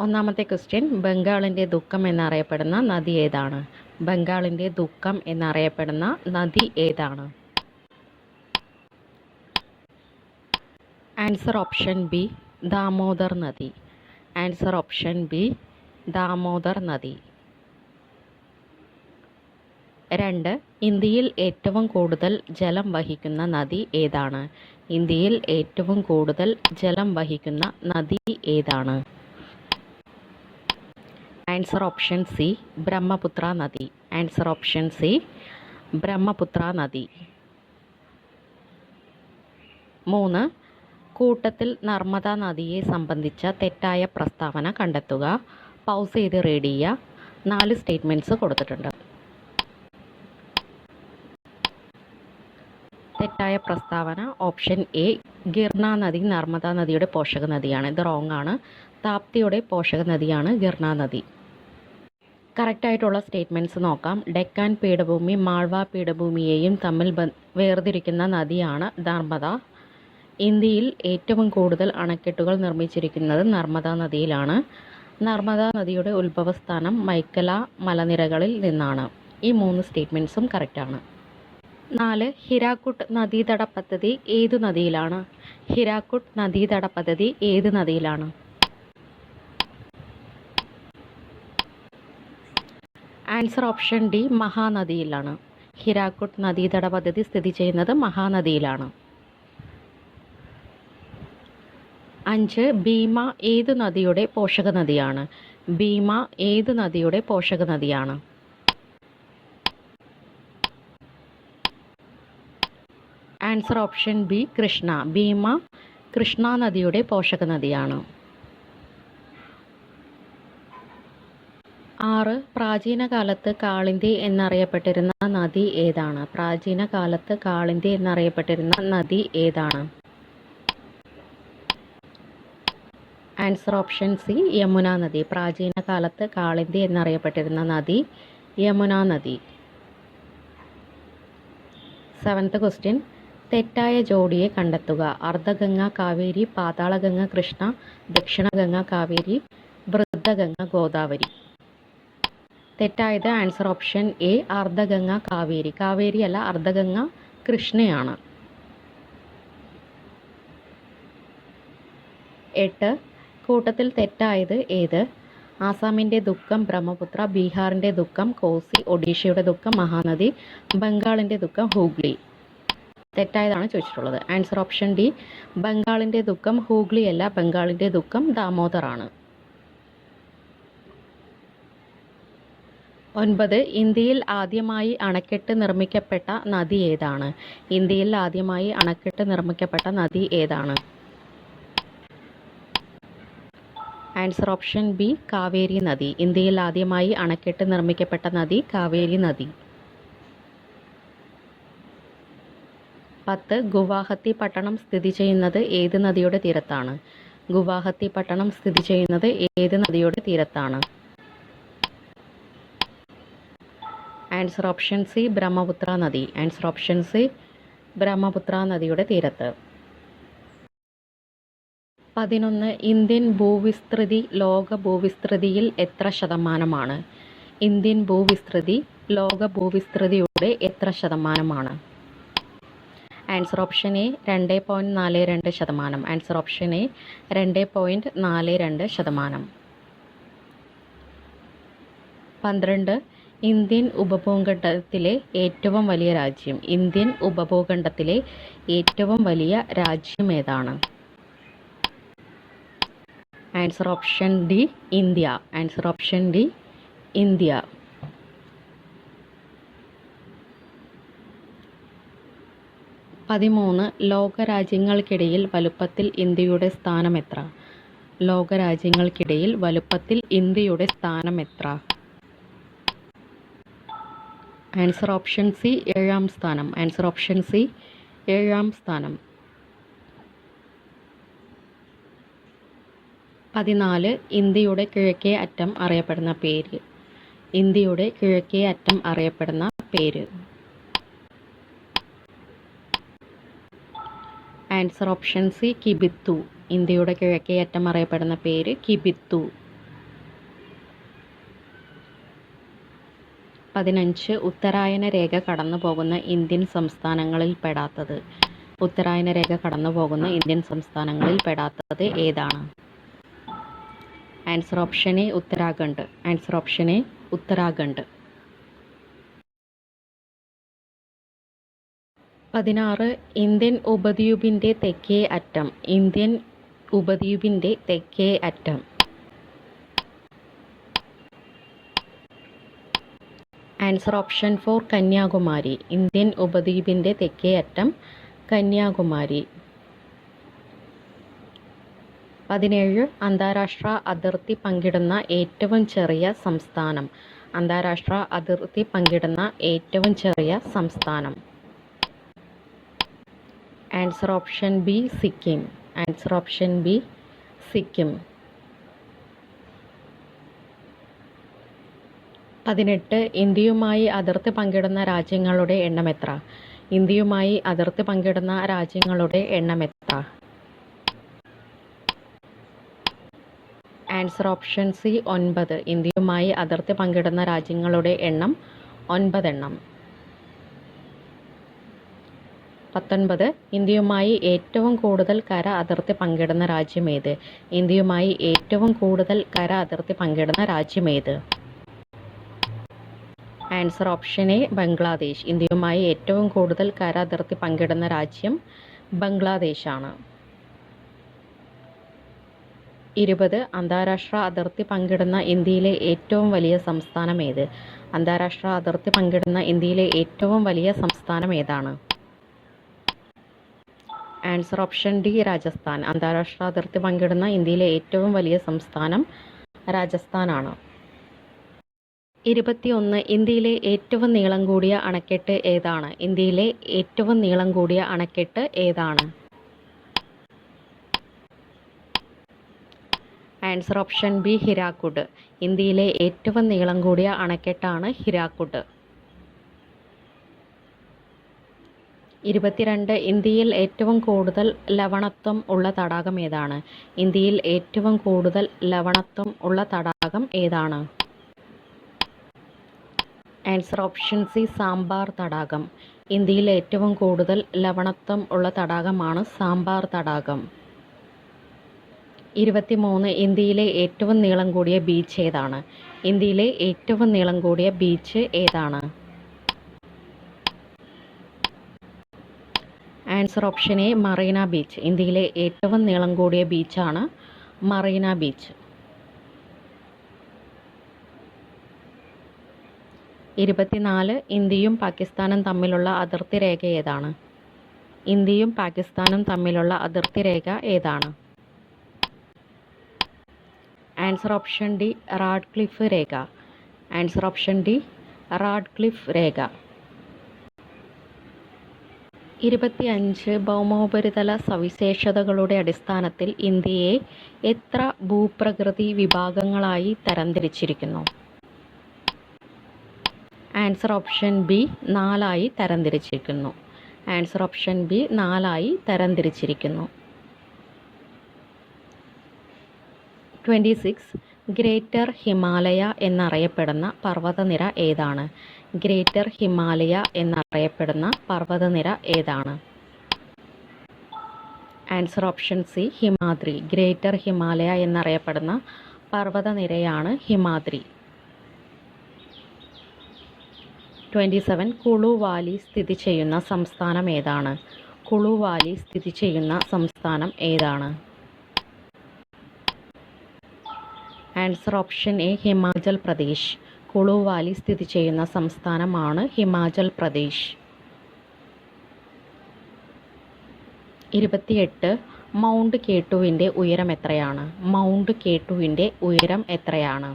ഒന്നാമത്തെ ക്വസ്റ്റ്യൻ, ബംഗാളിൻ്റെ ദുഃഖം എന്നറിയപ്പെടുന്ന നദി ഏതാണ്? ബംഗാളിൻ്റെ ദുഃഖം എന്നറിയപ്പെടുന്ന നദി ഏതാണ്? ആൻസർ ഓപ്ഷൻ ബി, ദാമോദർ നദി. ആൻസർ ഓപ്ഷൻ ബി, ദാമോദർ നദി. 2. ഇന്ത്യയിൽ ഏറ്റവും കൂടുതൽ ജലം വഹിക്കുന്ന നദി ഏതാണ്? ഇന്ത്യയിൽ ഏറ്റവും കൂടുതൽ ജലം വഹിക്കുന്ന നദി ഏതാണ്? ആൻസർ ഓപ്ഷൻ സി, ബ്രഹ്മപുത്ര നദി. ആൻസർ ഓപ്ഷൻ സി, ബ്രഹ്മപുത്ര നദി. 3. കൂട്ടത്തിൽ നർമ്മദ നദിയെ സംബന്ധിച്ച തെറ്റായ പ്രസ്താവന കണ്ടെത്തുക. പൗസ് ചെയ്ത് റീഡ് ചെയ്യുക. 4 സ്റ്റേറ്റ്മെൻറ്റ്സ് കൊടുത്തിട്ടുണ്ട്. തെറ്റായ പ്രസ്താവന ഓപ്ഷൻ എ, ഗിർന നദി നർമ്മദ നദിയുടെ പോഷക നദിയാണ്. ഇത് റോങ് ആണ്. താപ്തിയുടെ പോഷക നദിയാണ് ഗിർന നദി. കറക്റ്റായിട്ടുള്ള സ്റ്റേറ്റ്മെൻറ്റ്സ് നോക്കാം. ഡെക്കാൻ പീഠഭൂമി മാൾവ പീഠഭൂമിയെയും തമ്മിൽ വേർതിരിക്കുന്ന നദിയാണ് നർമ്മദ. ഇന്ത്യയിൽ ഏറ്റവും കൂടുതൽ അണക്കെട്ടുകൾ നിർമ്മിച്ചിരിക്കുന്നത് നർമ്മദ നദിയിലാണ്. നർമ്മദ നദിയുടെ ഉത്ഭവസ്ഥാനം മൈക്കല മലനിരകളിൽ നിന്നാണ്. ഈ 3 സ്റ്റേറ്റ്മെൻറ്റ്സും കറക്റ്റാണ്. 4. ഹിരാക്കുഡ് നദീതട പദ്ധതി ഏതു നദിയിലാണ്? ഹിരാക്കുഡ് നദീതട പദ്ധതി ഏത് നദിയിലാണ്? ആൻസർ ഓപ്ഷൻ ഡി, മഹാനദിയിലാണ്. ഹിരാക്കുഡ് നദീതട പദ്ധതി സ്ഥിതി ചെയ്യുന്നത് മഹാനദിയിലാണ്. 5. ഭീമ ഏതു നദിയുടെ പോഷക നദിയാണ്? ഭീമ ഏതു നദിയുടെ പോഷക നദിയാണ്? Answer option B, Krishna. Bhima Krishna നദിയുടെ പോഷക നദിയാണ്. 6. പ്രാചീന കാലത്ത് കാളിന്തി എന്നറിയപ്പെട്ടിരുന്ന നദി ഏതാണ്? പ്രാചീന കാലത്ത് കാളിന്തി എന്നറിയപ്പെട്ടിരുന്ന നദി ഏതാണ്? ആൻസർ ഓപ്ഷൻ സി, യമുന നദി. പ്രാചീന കാലത്ത് കാളിന്തി എന്നറിയപ്പെട്ടിരുന്ന നദി യമുന നദി. 7th ക്വസ്റ്റ്യൻ, തെറ്റായ ജോഡിയെ കണ്ടെത്തുക. അർദ്ധഗംഗ കാവേരി, പാതാളഗംഗ കൃഷ്ണ, ദക്ഷിണഗംഗ കാവേരി, വൃദ്ധഗംഗ ഗോദാവരി. തെറ്റായത് answer option A, Ardhaganga Kaveri. Kaveri അല്ല, അർദ്ധഗംഗ കൃഷ്ണയാണ്. 8. കൂട്ടത്തിൽ തെറ്റായത് ഏത്? ആസാമിൻ്റെ ദുഃഖം ബ്രഹ്മപുത്ര, ബീഹാറിൻ്റെ ദുഃഖം കോസി, ഒഡീഷയുടെ ദുഃഖം മഹാനദി, ബംഗാളിൻ്റെ ദുഃഖം ഹൂഗ്ലി. തെറ്റായതാണ് ചോദിച്ചിട്ടുള്ളത്. ആൻസർ ഓപ്ഷൻ ഡി, ബംഗാളിൻ്റെ ദുഃഖം ഹൂഗ്ലി അല്ല, ബംഗാളിൻ്റെ ദുഃഖം ദാമോദറാണ്. 9. ഇന്ത്യയിൽ ആദ്യമായി അണക്കെട്ട് നിർമ്മിക്കപ്പെട്ട നദി ഏതാണ്? ഇന്ത്യയിൽ ആദ്യമായി അണക്കെട്ട് നിർമ്മിക്കപ്പെട്ട നദി ഏതാണ്? ആൻസർ ഓപ്ഷൻ ബി, കാവേരി നദി. ഇന്ത്യയിൽ ആദ്യമായി അണക്കെട്ട് നിർമ്മിക്കപ്പെട്ട നദി കാവേരി നദി. 10. ഗുവാഹത്തി പട്ടണം സ്ഥിതി ചെയ്യുന്നത് ഏത് നദിയുടെ തീരത്താണ്? ഗുവാഹത്തി പട്ടണം സ്ഥിതി ചെയ്യുന്നത് ഏത് നദിയുടെ തീരത്താണ്? ആൻസർ ഓപ്ഷൻ സി, ബ്രഹ്മപുത്ര നദി. ആൻസർ ഓപ്ഷൻ സി, ബ്രഹ്മപുത്ര നദിയുടെ തീരത്ത്. 11. ഇന്ത്യൻ ഭൂവിസ്തൃതി ലോക ഭൂവിസ്തൃതിയിൽ എത്ര ശതമാനമാണ്? ഇന്ത്യൻ ഭൂവിസ്തൃതി ലോക ഭൂവിസ്തൃതിയുടെ എത്ര ശതമാനമാണ്? Answer option A, 2.42%. Answer option A, 2.42%. 12. Indian ഉപഭൂഖണ്ഡത്തിലെ ഏറ്റവും വലിയ രാജ്യം. ഇന്ത്യൻ ഉപഭൂഖണ്ഡത്തിലെ ഏറ്റവും വലിയ രാജ്യം ഏതാണ്? Answer option D, India. Answer option D, India. 13. ലോകരാജ്യങ്ങൾക്കിടയിൽ വലുപ്പത്തിൽ ഇന്ത്യയുടെ സ്ഥാനം എത്ര? ലോകരാജ്യങ്ങൾക്കിടയിൽ വലുപ്പത്തിൽ ഇന്ത്യയുടെ സ്ഥാനം എത്ര? ആൻസർ ഓപ്ഷൻ സി, 7ാം സ്ഥാനം. ആൻസർ ഓപ്ഷൻ സി, 7ാം സ്ഥാനം. 14. ഇന്ത്യയുടെ കിഴക്കേ അറ്റം അറിയപ്പെടുന്ന പേര്. ഇന്ത്യയുടെ കിഴക്കേ അറ്റം അറിയപ്പെടുന്ന പേര്. Answer option C, Kibithu. ഇന്ത്യയുടെ കിഴക്കേ അറ്റം അറിയപ്പെടുന്ന പേര് കിബിത്തു. 15 ഉത്തരായന രേഖ കടന്നു പോകുന്ന ഇന്ത്യൻ സംസ്ഥാനങ്ങളിൽ പെടാത്തത്. ഉത്തരായന രേഖ കടന്നു പോകുന്ന ഇന്ത്യൻ സംസ്ഥാനങ്ങളിൽ പെടാത്തത് ഏതാണ്? Answer option A Uttarakhand. Answer option A Uttarakhand. 16 Indian ഉപദ്വീപിൻ്റെ തെക്കേ അറ്റം. ഇന്ത്യൻ ഉപദ്വീപിൻ്റെ തെക്കേ അറ്റം. Answer option 4 Kanyakumari. ഇന്ത്യൻ ഉപദ്വീപിൻ്റെ തെക്കേ അറ്റം കന്യാകുമാരി. 17 അന്താരാഷ്ട്ര അതിർത്തി പങ്കിടുന്ന ഏറ്റവും ചെറിയ സംസ്ഥാനം. അന്താരാഷ്ട്ര അതിർത്തി പങ്കിടുന്ന ഏറ്റവും ചെറിയ സംസ്ഥാനം. Answer option B Sikkim. Answer option B Sikkim. 18 ഇന്ത്യയുമായി അതിർത്തി പങ്കിടുന്ന രാജ്യങ്ങളുടെ എണ്ണം എത്ര? ഇന്ത്യയുമായി അതിർത്തി പങ്കിടുന്ന രാജ്യങ്ങളുടെ എണ്ണം എത്ര? Answer option C 9. ഇന്ത്യയുമായി അതിർത്തി പങ്കിടുന്ന രാജ്യങ്ങളുടെ എണ്ണം 9 എണ്ണം. 19 ഇന്ത്യയുമായി ഏറ്റവും കൂടുതൽ കര അതിർത്തി പങ്കിടുന്ന രാജ്യം ഏത്? ഇന്ത്യയുമായി ഏറ്റവും കൂടുതൽ കര അതിർത്തി പങ്കിടുന്ന രാജ്യം ഏത്? Answer option A Bangladesh. ഇന്ത്യയുമായി ഏറ്റവും കൂടുതൽ കര അതിർത്തി പങ്കിടുന്ന രാജ്യം ബംഗ്ലാദേശാണ്. 20 അന്താരാഷ്ട്ര അതിർത്തി പങ്കിടുന്ന ഇന്ത്യയിലെ ഏറ്റവും വലിയ സംസ്ഥാനം ഏത്? അന്താരാഷ്ട്ര അതിർത്തി പങ്കിടുന്ന ഇന്ത്യയിലെ ഏറ്റവും വലിയ സംസ്ഥാനം ഏതാണ്? Answer option D Rajasthan. അന്താരാഷ്ട്ര അതിർത്തി പങ്കിടുന്ന ഇന്ത്യയിലെ ഏറ്റവും വലിയ സംസ്ഥാനം രാജസ്ഥാനാണ്. 21 ഇന്ത്യയിലെ ഏറ്റവും നീളം കൂടിയ അണക്കെട്ട് ഏതാണ്? ഇന്ത്യയിലെ ഏറ്റവും നീളം കൂടിയ അണക്കെട്ട് ഏതാണ്? Answer option B Hirakud. ഇന്ത്യയിലെ ഏറ്റവും നീളം കൂടിയ അണക്കെട്ടാണ് ഹിരാക്കുഡ്. 22 ഇന്ത്യയിൽ ഏറ്റവും കൂടുതൽ ലവണത്വം ഉള്ള തടാകം ഏതാണ്? ഇന്ത്യയിൽ ഏറ്റവും കൂടുതൽ ലവണത്വം ഉള്ള തടാകം ഏതാണ്? ആൻസർ ഓപ്ഷൻ സി സാമ്പാർ തടാകം. ഇന്ത്യയിൽ ഏറ്റവും കൂടുതൽ ലവണത്വം ഉള്ള തടാകമാണ് സാമ്പാർ തടാകം. 23 ഇന്ത്യയിലെ ഏറ്റവും നീളം കൂടിയ ബീച്ച് ഏതാണ്? ഇന്ത്യയിലെ ഏറ്റവും നീളം കൂടിയ ബീച്ച് ഏതാണ്? Answer option A Marina beach. ഇന്ത്യയിലെ ഏറ്റവും നീളം കൂടിയ ബീച്ചാണ് മറീന ബീച്ച്. 24 ഇന്ത്യയും പാകിസ്ഥാനും തമ്മിലുള്ള അതിർത്തി രേഖ ഏതാണ്? ഇന്ത്യയും പാകിസ്ഥാനും തമ്മിലുള്ള അതിർത്തി രേഖ ഏതാണ്? ആൻസർ ഓപ്ഷൻ ഡി റാഡ്ക്ലിഫ് രേഖ. ആൻസർ ഓപ്ഷൻ ഡി റാഡ്ക്ലിഫ് രേഖ. 25 ഭൗമോപരിതല സവിശേഷതകളുടെ അടിസ്ഥാനത്തിൽ ഇന്ത്യയെ എത്ര ഭൂപ്രകൃതി വിഭാഗങ്ങളായി തരംതിരിച്ചിരിക്കുന്നു? ആൻസർ ഓപ്ഷൻ ബി 4 തരംതിരിച്ചിരിക്കുന്നു. ആൻസർ ഓപ്ഷൻ ബി 4 തരംതിരിച്ചിരിക്കുന്നു. 26 ഗ്രേറ്റർ ഹിമാലയ എന്നറിയപ്പെടുന്ന പർവ്വതനിര ഏതാണ്? ഗ്രേറ്റർ ഹിമാലയ എന്നറിയപ്പെടുന്ന പർവ്വതനിര ഏതാണ്? Answer option C Himadri. Greater Himalaya എന്നറിയപ്പെടുന്ന പർവ്വതനിരയാണ് ഹിമാദ്രി. 27 കുളു വാലി സ്ഥിതി ചെയ്യുന്ന സംസ്ഥാനം ഏതാണ്? കുളു വാലി സ്ഥിതി ചെയ്യുന്ന സംസ്ഥാനം ഏതാണ്? Answer option A Himachal Pradesh. Kullu Valley സ്ഥിതി ചെയ്യുന്ന സംസ്ഥാനമാണ് ഹിമാചൽ പ്രദേശ്. 28 മൗണ്ട് കേട്ടുവിൻ്റെ ഉയരം എത്രയാണ്? മൗണ്ട് കേട്ടുവിൻ്റെ ഉയരം എത്രയാണ്?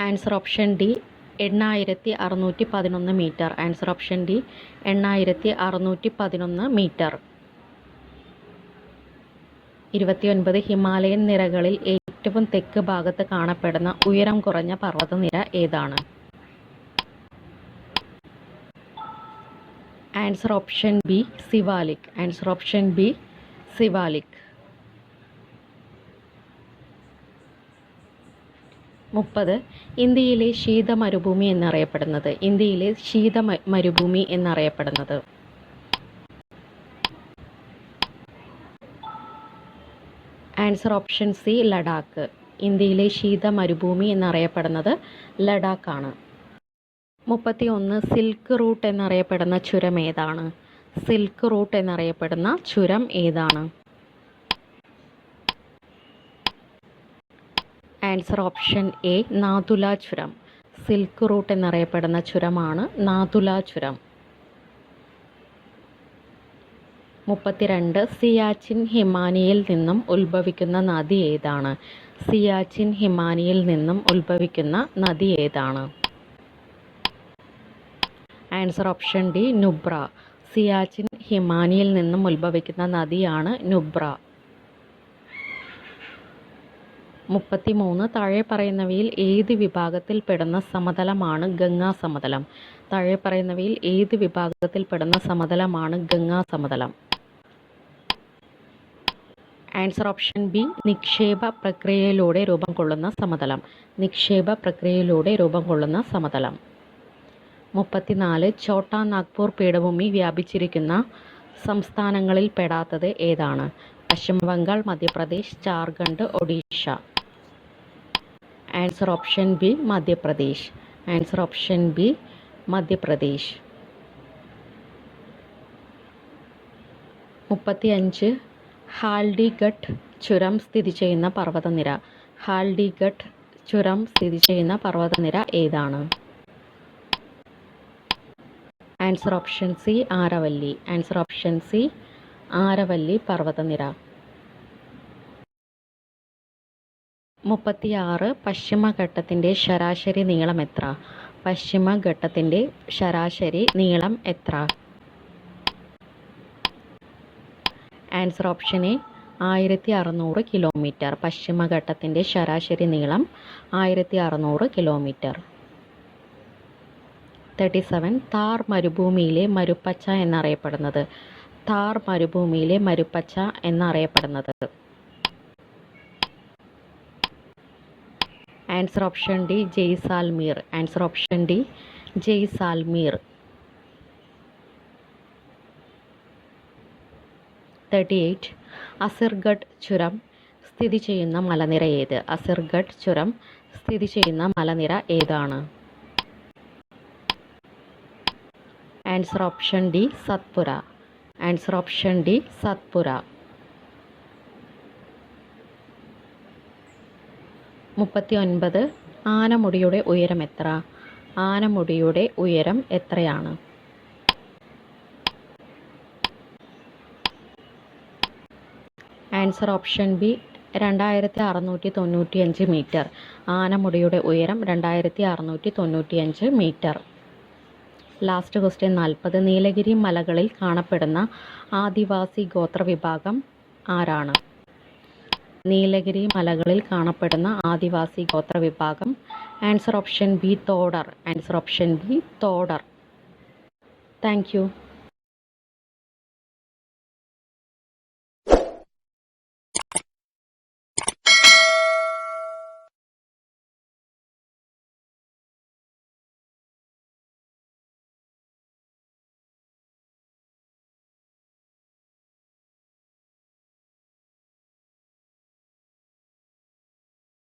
Answer option D 8611 metre. Answer option D 8611 metre. 29 Himalayan നിരകളിൽ ഏറ്റവും തെക്ക് ഭാഗത്ത് കാണപ്പെടുന്ന ഉയരം കുറഞ്ഞ പർവ്വതനിര ഏതാണ്? Answer option B Siwalik. Answer option B Siwalik. 30. ഇന്ത്യയിലെ ശീത മരുഭൂമി എന്നറിയപ്പെടുന്നത്. ഇന്ത്യയിലെ ശീത മരുഭൂമി എന്നറിയപ്പെടുന്നത്. Answer option C Ladakh. ഇന്ത്യയിലെ ശീത മരുഭൂമി എന്നറിയപ്പെടുന്നത് ലഡാക്കാണ്. 31. സിൽക്ക് റൂട്ട് എന്നറിയപ്പെടുന്ന ചുരം ഏതാണ്? സിൽക്ക് റൂട്ട് എന്നറിയപ്പെടുന്ന ചുരം ഏതാണ്? ആൻസർ ഓപ്ഷൻ എ നാഥുല ചുരം. സിൽക്ക് റൂട്ട് എന്നറിയപ്പെടുന്ന ചുരമാണ് നാഥുല ചുരം. 32. സിയാച്ചിൻ ഹിമാനിയിൽ നിന്നും ഉത്ഭവിക്കുന്ന നദി ഏതാണ്? സിയാച്ചിൻ ഹിമാനിയിൽ നിന്നും ഉത്ഭവിക്കുന്ന നദി ഏതാണ്? Answer option D Nubra. Siachen ഹിമാനിയിൽ നിന്നും ഉത്ഭവിക്കുന്ന നദിയാണ് നുബ്ര. 33. താഴെ പറയുന്നവയിൽ ഏത് വിഭാഗത്തിൽ പെടുന്ന സമതലമാണ് ഗംഗാ സമതലം? താഴെ പറയുന്നവയിൽ ഏത് വിഭാഗത്തിൽ പെടുന്ന സമതലമാണ് ഗംഗാ സമതലം? ആൻസർ ഓപ്ഷൻ ബി നിക്ഷേപ പ്രക്രിയയിലൂടെ രൂപം കൊള്ളുന്ന സമതലം. നിക്ഷേപ പ്രക്രിയയിലൂടെ രൂപം കൊള്ളുന്ന സമതലം. 34. ഛോട്ടാ നാഗ്പൂർ പീഠഭൂമി വ്യാപിച്ചിരിക്കുന്ന സംസ്ഥാനങ്ങളിൽ പെടാത്തത് ഏതാണ്? പശ്ചിമ Bengal, Madhya Pradesh, Jharkhand, Odisha. Answer option B Madhya Pradesh. Answer option B Madhya Pradesh. 35. ഹാൽഡിഗഡ് ചുരം സ്ഥിതി ചെയ്യുന്ന പർവ്വതനിര. ഹാൽഡിഗഡ് ചുരം സ്ഥിതി ചെയ്യുന്ന പർവ്വതനിര ഏതാണ്? Answer option C Aravalli. Answer option C Aravalli പർവ്വതനിര. 36. പശ്ചിമഘട്ടത്തിൻ്റെ ശരാശരി നീളം എത്ര? പശ്ചിമഘട്ടത്തിൻ്റെ ശരാശരി നീളം എത്ര? Answer option A 1600 kilometre. പശ്ചിമഘട്ടത്തിൻ്റെ ശരാശരി നീളം 1600 കിലോമീറ്റർ. 37. താർ മരുഭൂമിയിലെ മരുപ്പച്ച എന്നറിയപ്പെടുന്നത്. താർ മരുഭൂമിയിലെ മരുപ്പച്ച എന്നറിയപ്പെടുന്നത്. Answer option D Jaisalmer. Answer option D Jaisalmer. 38. അസിർഗഡ് ചുരം സ്ഥിതി ചെയ്യുന്ന മലനിര ഏത്? അസിർഗഡ് ചുരം സ്ഥിതി ചെയ്യുന്ന മലനിര ഏതാണ്? Answer option D Satpura. Answer option D Satpura. 39. ആനമുടിയുടെ ഉയരം എത്ര? ആനമുടിയുടെ ഉയരം എത്രയാണ്? Answer option B 2695 metre. ആനമുടിയുടെ ഉയരം 2695 മീറ്റർ. Last question 40. നീലഗിരി മലകളിൽ കാണപ്പെടുന്ന ആദിവാസി ഗോത്രവിഭാഗം ആരാണ്? നീലഗിരി മലകളിൽ കാണപ്പെടുന്ന ആദിവാസി ഗോത്രവിഭാഗം. Answer option B Todar. Answer option B Todar. Thank U.